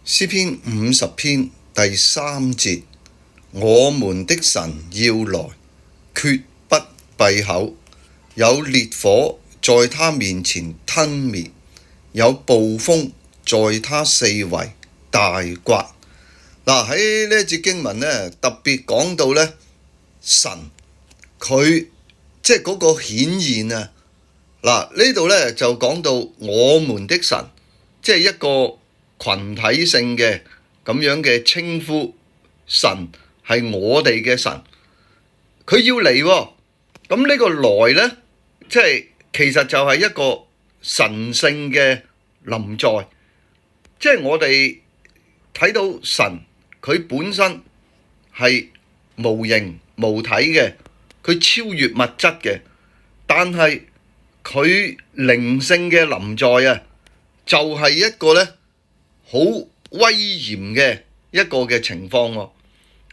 詩篇50篇第3節，我們的神要來，決不閉口，有烈火在他面前吞滅，有暴風在他四圍大颳。喺呢一節經文呢，特別講到呢神佢即係嗰個顯現啊。呢度呢就講到我們的神，即係一個群體性嘅咁樣嘅稱呼，神係我哋嘅神，佢要嚟喎。咁呢個來呢，即係其實就係一個神聖嘅臨在，即係我哋睇到神佢本身係無形無體嘅，佢超越物質嘅，但係佢靈性嘅臨在啊，就係一個呢好威嚴嘅一個嘅情況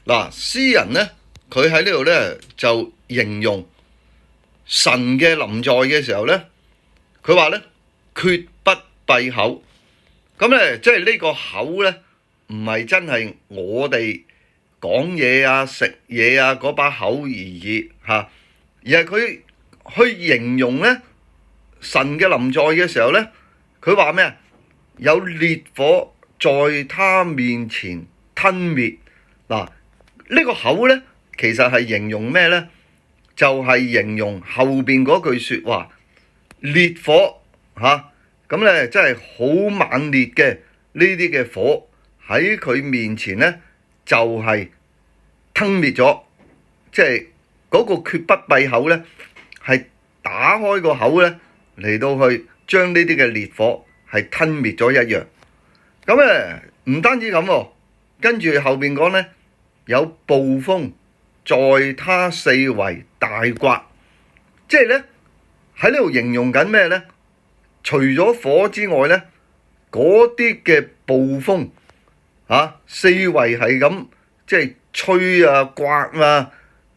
喎。詩人呢，佢喺呢度呢就形容神嘅臨在嘅時候呢，佢話呢決不閉口。咁呢即係呢個口呢，唔係真係我哋講嘢啊、食嘢啊嗰把口而已嚇，而係佢去形容呢神嘅臨在嘅時候呢，佢話咩啊？有烈火在他面前吞滅。呢個口呢，其實係形容咩呢？就係形容後邊嗰句説話，烈火嚇，咁呢真係好猛烈嘅呢啲嘅火喺佢面前呢，就係吞滅咗，即係嗰個決不閉口呢，係打開個口呢嚟到去將呢啲嘅烈火係吞滅咗一樣。咁唔單止咁喎，跟住後邊講呢，有暴風在他四圍大颳，即係呢喺呢度形容緊咩呢？除咗火之外呢，嗰啲嘅暴風四圍係咁即係吹啊、刮啊。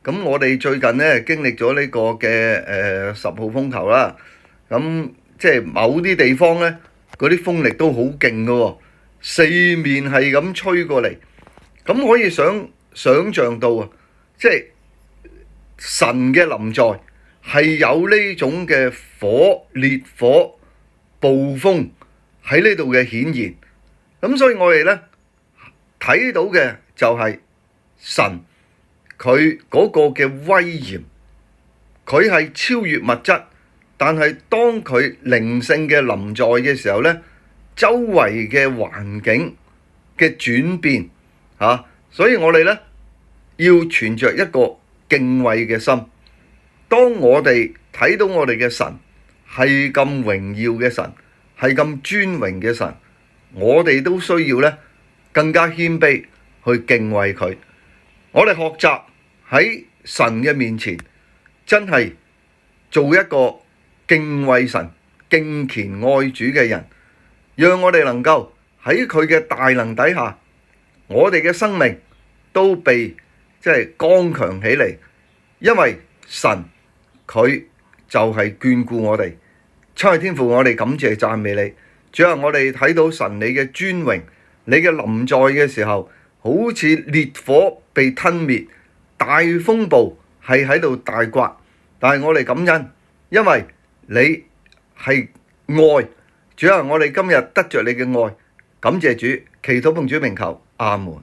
咁我哋最近呢經歷咗呢個嘅10號風球啦，咁即係某啲地方呢，嗰啲風力都好勁㗎喎，四面係咁吹過嚟，咁可以想像到啊，即係神嘅臨在係有呢種嘅烈火、暴風喺呢度嘅顯現。咁所以我哋呢睇到嘅就係神佢嗰個嘅威嚴，佢係超越物質，但係當佢靈性嘅臨在嘅時候呢，周圍嘅環境嘅轉變所以我哋呢要存着一個敬畏嘅心。當我哋睇到我哋嘅神係咁榮耀嘅神，係咁尊榮嘅神，我哋都需要呢更加謙卑去敬畏佢。我哋學習喺神嘅面前，真係做一個敬畏神、敬虔愛主嘅人，讓我哋能夠喺佢嘅大能底下，我哋嘅生命都被即係剛強起嚟，因為神佢就係眷顧我哋。親愛天父，我哋感謝讚美你，主啊，我哋睇到神你嘅尊榮，你嘅臨在嘅時候，好似烈火被吞滅，大風暴係喺度大颳，但係我哋感恩，因為你係愛。主啊，我哋今日得着你嘅愛，感謝主，祈禱奉主名求，阿門。